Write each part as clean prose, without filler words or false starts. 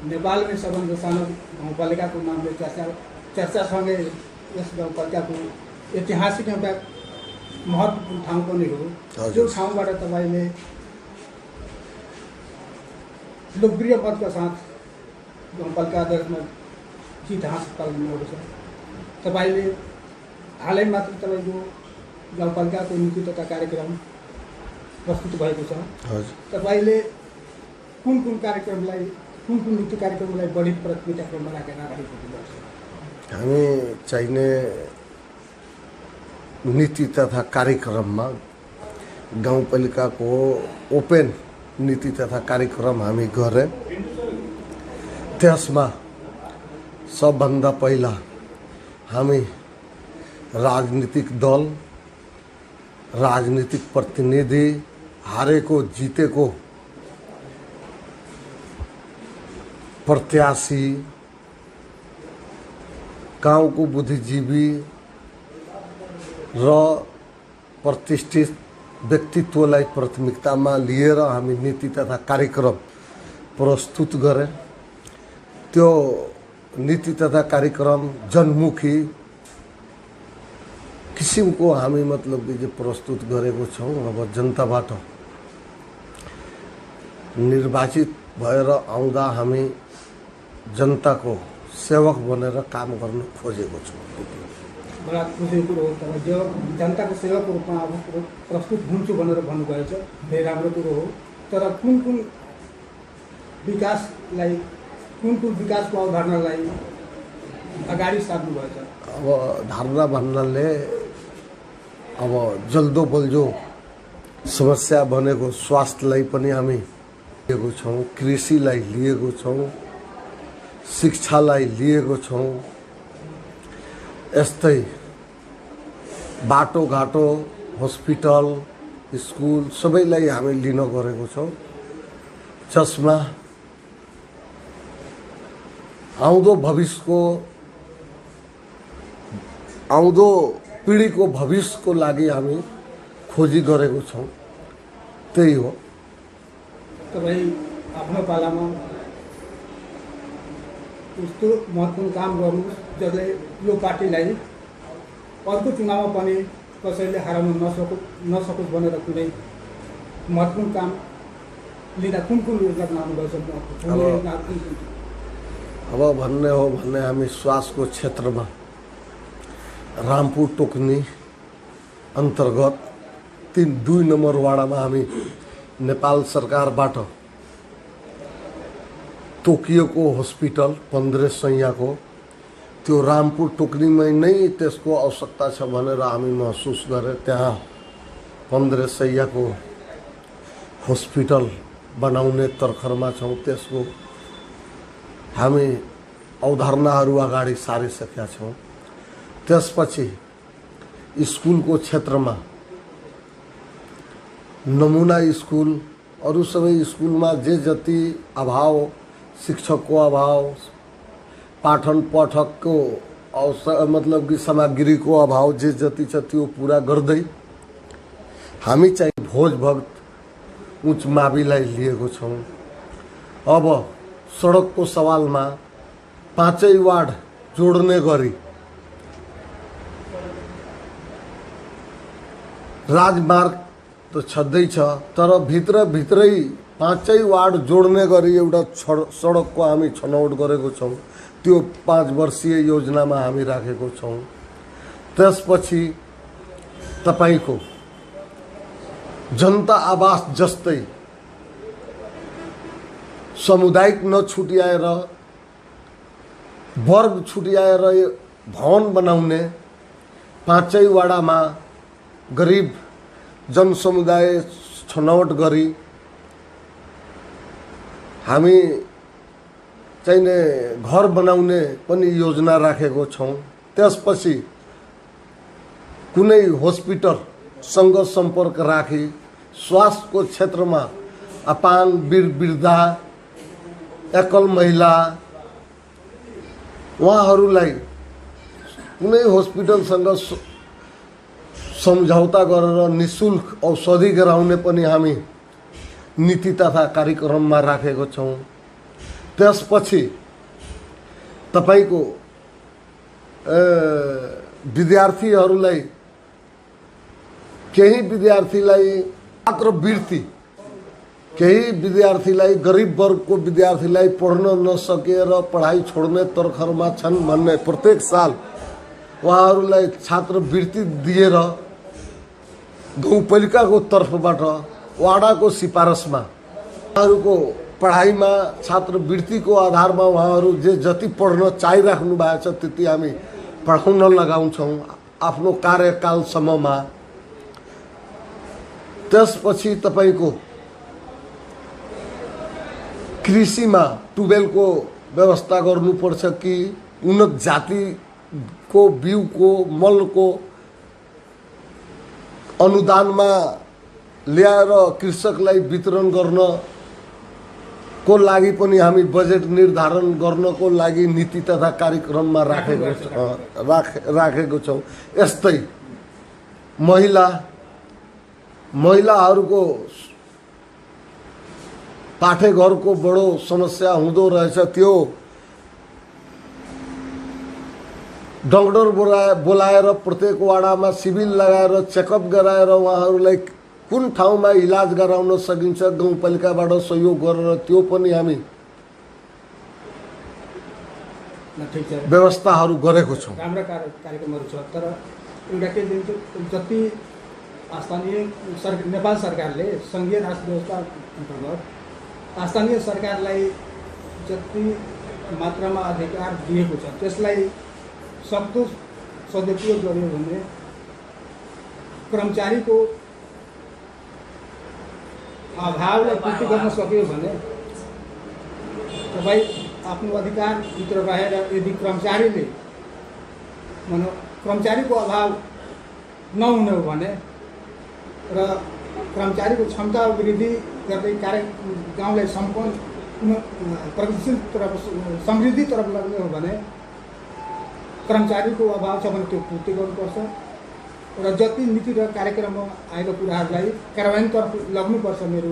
नेपाल में सबभन्दा सानो गाउँपालिकाको नामले चर्चासँगै यस गाउँपालिकाको ऐतिहासिक एउटा महत्त्वपूर्ण ठाउँ पनि हो। जो ठाउँबाट तपाईँले लोकप्रिय मतका साथ गाउँपालिका अध्यक्षमा जित हासिल गर्नुभएको छ। तपाईँले हालै मात्र तपाईँको गाउँपालिकाको नीति तथा कार्यक्रम प्रस्तुत भएको छ। तपाईँले कुन नीति कार्यक्रमलाई बढी प्राथमिकता क्रममा राखेर अगाडि बढ्नुहुन्छ? हामी चाहिने नीति तथा कार्यक्रममा गाउँपालिकाको ओपन नीति तथा कार्यक्रम हामी गरे। त्यसमा सबभन्दा पहिला हामी राजनीतिक दल, राजनीतिक प्रतिनिधि, हारेको जितेको प्रत्याशी, गाउँको बुद्धिजीवी र प्रतिष्ठित व्यक्तित्वलाई प्राथमिकतामा लिएर हामी नीति तथा कार्यक्रम प्रस्तुत गरे। त्यो नीति तथा कार्यक्रम जनमुखी किसिमको हामी मतलब कि प्रस्तुत गरेको छौँ। अब जनताबाट निर्वाचित भएर आउँदा हामी जनताको सेवक बनेर काम गर्न खोजेको छौँ। बडा खुसीको कुरो हो। तर जो जनताको सेवाको रूपमा अब प्रस्तुत हुन्छु भनेर भन्नुभएको छ, धेरै राम्रो कुरो हो। तर कुन विकासको अवधारणालाई अगाडि सार्नुभएको छ? अब धारणा भन्नाले अब जल्दो बल्दो समस्या बनेको स्वास्थ्यलाई पनि हामी लिएको छौँ, कृषिलाई लिएको छौँ, शिक्षालाई लिएको छौँ। यस्तै बाटोघाटो, हस्पिटल, स्कुल सबैलाई हामी लिन गएको छौँ, जसमा आउँदो पिँढीको भविष्यको लागि हामी खोजी गरेको छौँ। त्यही हो। तपाईँ आफ्नो पालामा यस्तो महत्त्वपूर्ण काम गर्नु जसले यो पार्टीलाई अर्को चुनावमा पनि कसैले हराउन नसकोस् भनेर कुनै महत्त्वपूर्ण काम लिँदा कुन योजना बनाउनुभएको छ? अब भन्ने हो भने हामी स्वास्थ्यको क्षेत्रमा रामपुर टोकनी अन्तर्गत 2 नम्बर वाडामा हामी नेपाल सरकारबाट तोकिएको हस्पिटल 15 सयको त्यो रामपुर टोकनीमै नै त्यसको आवश्यकता छ भनेर हामी महसुस गरे। त्यहाँ 15 सयको हस्पिटल बनाउने तर्खरमा छौँ। त्यसको हामी अवधारणाहरू अगाडि सारिसकेका छौँ। त्यसपछि स्कुलको क्षेत्रमा नमुना स्कुल, अरू सबै स्कुलमा जे जति अभाव, शिक्षकको अभाव, पाठन पाठकको मतलब कि सामग्रीको अभाव जे जति छ त्यो पुरा गर्दै हामी चाहिँ भोज भक्त उच्च माविलाई लिएको छौँ। अब सडकको सवालमा 5 वार्ड जोड्ने गरी राजमार्ग त छँदैछ, तर भित्रै 5 वार्ड जोड्ने गरी एउटा सडकको हामी छनौट गरेको छौँ। त्यो 5 वर्षीय योजनामा हामी राखेको छौँ। त्यसपछि तपाईको जनता आवास जस्तै सामुदायिक नछुट्याएर वर्ग छुट्याएर भवन बनाउने 5 वडामा गरीब जनसमुदाय छनौट गरी हामी चाहिने घर बनाउने पनि योजना राखेको छौँ। त्यसपछि कुनै हस्पिटलसँग सम्पर्क राखी स्वास्थ्यको क्षेत्रमा अपाङ्ग वृद्धा, एकल महिला उहाँहरूलाई कुनै हस्पिटलसँग सम्झौता गरेर निशुल्क औषधि गराउने पनि हामी नीति तथा कार्यक्रममा राखेको छौँ। त्यसपछि तपाईको विद्यार्थीहरूलाई केही विद्यार्थीलाई छात्रवृत्ति, केही विद्यार्थीलाई गरिब वर्गको विद्यार्थीलाई पढ्न नसकेर पढाइ छोड्ने तर्खरमा छन् भन्ने प्रत्येक साल उहाँहरूलाई छात्रवृत्ति दिएर गाउँपालिकाको तर्फबाट वाडाको सिफारिसमा उहाँहरूको पढाइमा छात्रवृत्तिको आधारमा उहाँहरू जे जति पढ्न चाहिराख्नु भएको छ त्यति हामी पढाउन लगाउँछौँ आफ्नो कार्यकालसम्ममा। त्यसपछि तपाईको कृषिमा ट्युबवेलको व्यवस्था गर्नुपर्छ कि उन्नत जातिको बिउको मलको अनुदानमा ल्याएर कृषकलाई वितरण गर्नको लागि पनि हामी बजेट निर्धारण गर्नको लागि नीति तथा कार्यक्रममा राखेको छौँ। यस्तै महिलाहरूको पाठेघरको बडो समस्या हुँदो रहेछ। त्यो डक्टर बोलाएर प्रत्येक वाडामा शिविर लगाएर चेकअप गराएर उहाँहरूलाई कुन ठाउँमा इलाज गराउन सकिन्छ गाउँपालिकाबाट सहयोग गरेर त्यो पनि हामी व्यवस्थाहरू गरेको छौँ। राम्रा कार्यक्रमहरू छ। तर एउटा के दिन्छ, जति स्थानीय नेपाल सरकारले सङ्घीय राष्ट्र व्यवस्था अन्तर्गत स्थानीय सरकारलाई जति मात्रामा अधिकार दिएको छ त्यसलाई सक्दो सदुपयोग गर्यो भने कर्मचारीको अभावलाई पूर्ति गर्न सक्यो भने तपाईँ आफ्नो अधिकारभित्र रहेर यदि कर्मचारीको अभाव नहुने हो भने र कर्मचारीको क्षमता वृद्धि गर्दै गाउँलाई सम्पन्न प्रगतिशील तरफ समृद्धि तरफ लग्ने हो भने कर्मचारीको अभाव छ भने त्यो पूर्ति गर्नुपर्छ र जति नीति र कार्यक्रममा आएको कुराहरूलाई कार्यान्वयनतर्फ लग्नुपर्छ। मेरो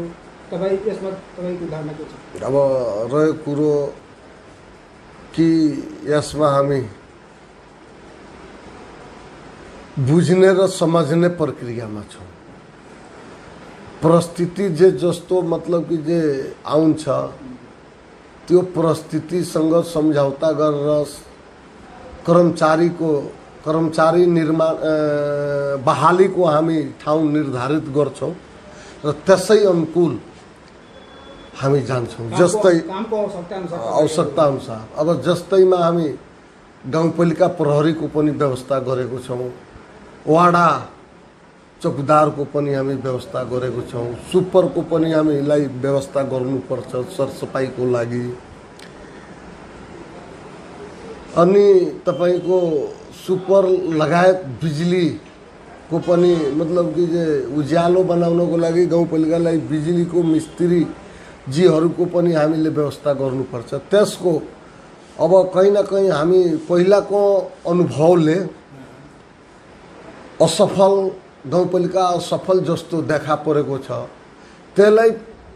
तपाईँ यसमा तपाईँको धारणा के छ? अब रह्यो कुरो कि यसमा हामी बुझ्ने र समझ्ने प्रक्रियामा छौँ। परिस्थिति जे जस्तो मतलब कि जे आउँछ त्यो परिस्थितिसँग सम्झौता गरेर कर्मचारी निर्माण बहालीको हामी ठाउँ निर्धारित गर्छौँ र त्यसै अनुकूल हामी जान्छौँ। जस्तै आवश्यकता अनुसार अब जस्तैमा हामी गाउँपालिका प्रहरीको पनि व्यवस्था गरेको छौँ, वाडा चौकीदारको पनि हामी व्यवस्था गरेको छौँ, सुपरको पनि हामीलाई व्यवस्था गर्नुपर्छ सरसफाइको लागि। अनि तपाईको सुपर लगायत बिजुलीको पनि मतलब कि जे उज्यालो बनाउनको लागि गाउँपालिकालाई बिजुलीको मिस्त्रीजीहरूको पनि हामीले व्यवस्था गर्नुपर्छ। त्यसको अब कहीँ न कहीँ हामी पहिलाको अनुभवले असफल गाउँपालिका असफल जस्तो देखा परेको छ। त्यसलाई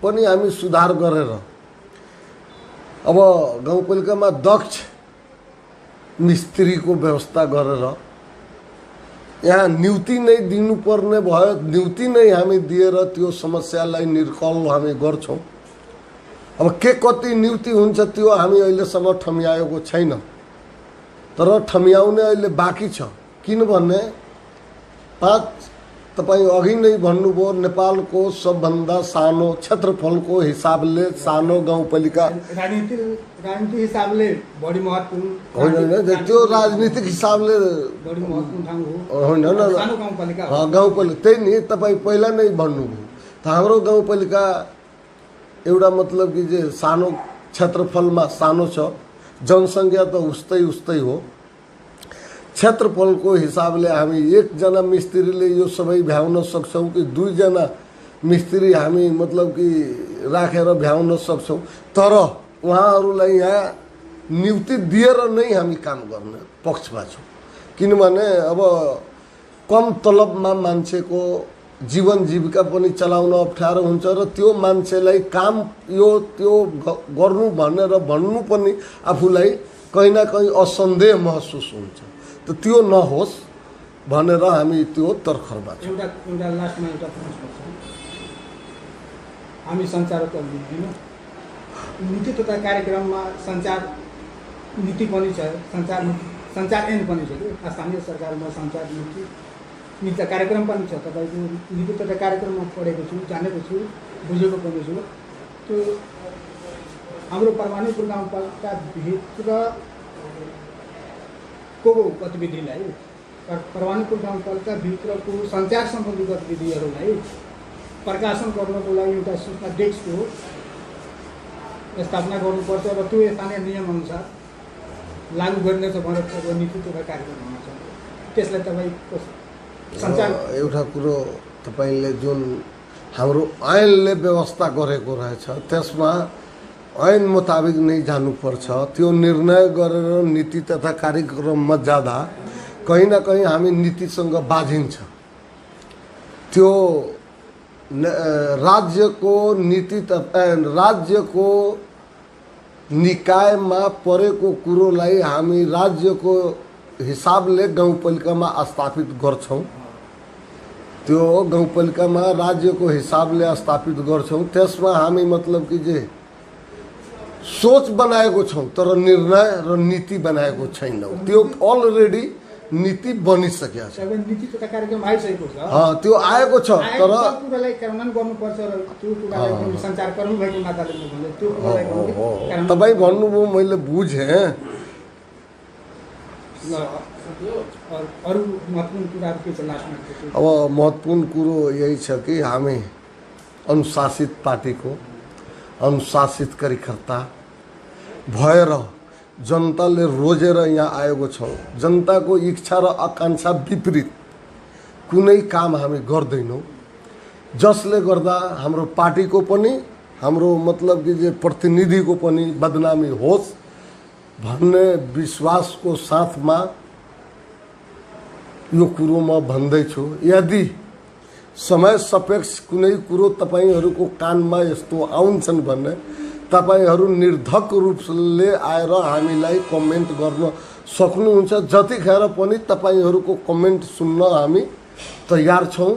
पनि हामी सुधार गरेर अब गाउँपालिकामा दक्ष मिस्त्रीको व्यवस्था गरेर यहाँ नियुक्ति नै दिनुपर्ने भयो, नियुक्ति नै हामी दिएर त्यो समस्यालाई निर्कल हामी गर्छौँ। अब के कति नियुक्ति हुन्छ त्यो हामी अहिलेसम्म ठम्याएको छैन, तर ठम्याउने अहिले बाँकी छ। किनभने तपाईँ अघि नै भन्नुभयो नेपालको सबभन्दा सानो क्षेत्रफलको हिसाबले सानो गाउँपालिका राजनीतिक हिसाबले बढी महत्त्वपूर्ण होइन, त्यो राजनीतिक हिसाबले बढी महत्त्वपूर्ण ठाउँ हो होइन सानो गाउँपालिका। गाउँपालिका त्यही नि तपाईँ पहिला नै भन्नुभयो। त हाम्रो गाउँपालिका एउटा मतलब कि जे सानो क्षेत्रफलमा सानो छ, जनसङ्ख्या त उस्तै हो। क्षेत्रफलको हिसाबले हामी एकजना मिस्त्रीले यो सबै भ्याउन सक्छौँ कि दुईजना मिस्त्री हामी मतलब कि राखेर भ्याउन सक्छौँ। तर उहाँहरूलाई यहाँ नियुक्ति दिएर नै हामी काम गर्ने पक्षमा छौँ। किनभने अब कम तलबमा मान्छेको जीवन जीविका पनि चलाउन अप्ठ्यारो हुन्छ र त्यो मान्छेलाई काम यो त्यो गर्नु भनेर भन्नु पनि आफूलाई कहीँ न कहीँ असन्देह महसुस हुन्छ। त त्यो नहोस् भनेर हामी त्यो तर्खरमा छौँ। एउटा लास्टमा एउटा प्रश्न छ। हामी सञ्चारकर्मी होइन, नीति तथा कार्यक्रममा सञ्चार नीति पनि छ, सञ्चार ऐन पनि छ कि स्थानीय सरकारमा सञ्चार नीति कार्यक्रम पनि छ। तपाईँको नीति तथा कार्यक्रममा पढेको छु, जानेको छु, बुझेको पनि छु। त्यो हाम्रो परमाणुपुर गाउँपालिका भित्रको गतिविधिलाई, परमाणुपुर गाउँपालिका भित्रको सञ्चार सम्बन्धी गतिविधिहरूलाई प्रकाशन गर्नको लागि एउटा सूचना डेस्कको स्थापना गर्नुपर्छ र त्यो स्थानीय नियमअनुसार लागू गरिनेछ भनेर नीति तथा कार्यक्रम हुन छ। त्यसलाई तपाईँको सञ्चार एउटा कुरो तपाईँले जुन हाम्रो ऐनले व्यवस्था गरेको रहेछ त्यसमा ऐन मुताबिक नै जानुपर्छ। त्यो निर्णय गरेर नीति तथा कार्यक्रममा जाँदा कहीँ न कहीँ हामी नीतिसँग बाझिन्छ। त्यो राज्यको नीति तथा राज्यको निकायमा परेको कुरोलाई हामी राज्यको हिसाबले गाउँपालिकामा स्थापित गर्छौँ। त्यो गाउँपालिकामा राज्यको हिसाबले स्थापित गर्छौँ। त्यसमा हामी मतलब कि जे सोच बनाएको छौँ तर निर्णय र नीति बनाएको छैनौँ। त्यो अलरेडी नीति बनिसकेको छ। नीति तथा कार्यक्रम आइसकेको छ। त्यो आएको छ तर कुरालाई कार्यान्वयन गर्नुपर्छ र त्यो कुरालाई सञ्चारकर्मी भएको नाताले म भन्दै त्यो कुरालाई तपाईँ भन्नुभयो मैले बुझेँ। अरू महत्त्वपूर्ण कुराहरू के छ लास्टमा? अब महत्त्वपूर्ण कुरो यही छ कि हामी अनुशासित पार्टीको अनुशासित कार्यकर्ता भएर जनताले रोजेर यहाँ आएको छौँ। जनताको इच्छा र आकाङ्क्षा विपरीत कुनै काम हामी गर्दैनौँ, जसले गर्दा हाम्रो पार्टीको पनि हाम्रो मतलब कि जे प्रतिनिधिको पनि बदनामी होस् भन्ने विश्वासको साथमा यो कुरो म भन्दैछु। यदि समय सापेक्ष कुनै कुरो तपाईँहरूको कानमा यस्तो आउँछन् भने तपाईहरू निर्धक रूपले आएर हामीलाई कमेन्ट गर्न सक्नुहुन्छ। जतिखेर पनि तपाईहरूको कमेन्ट सुन्न हामी तयार छौँ।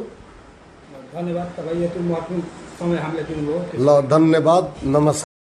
धन्यवाद। तपाईँ यति महत्त्वपूर्ण समय हामीलाई दिनुभयो। ल धन्यवाद, नमस्कार।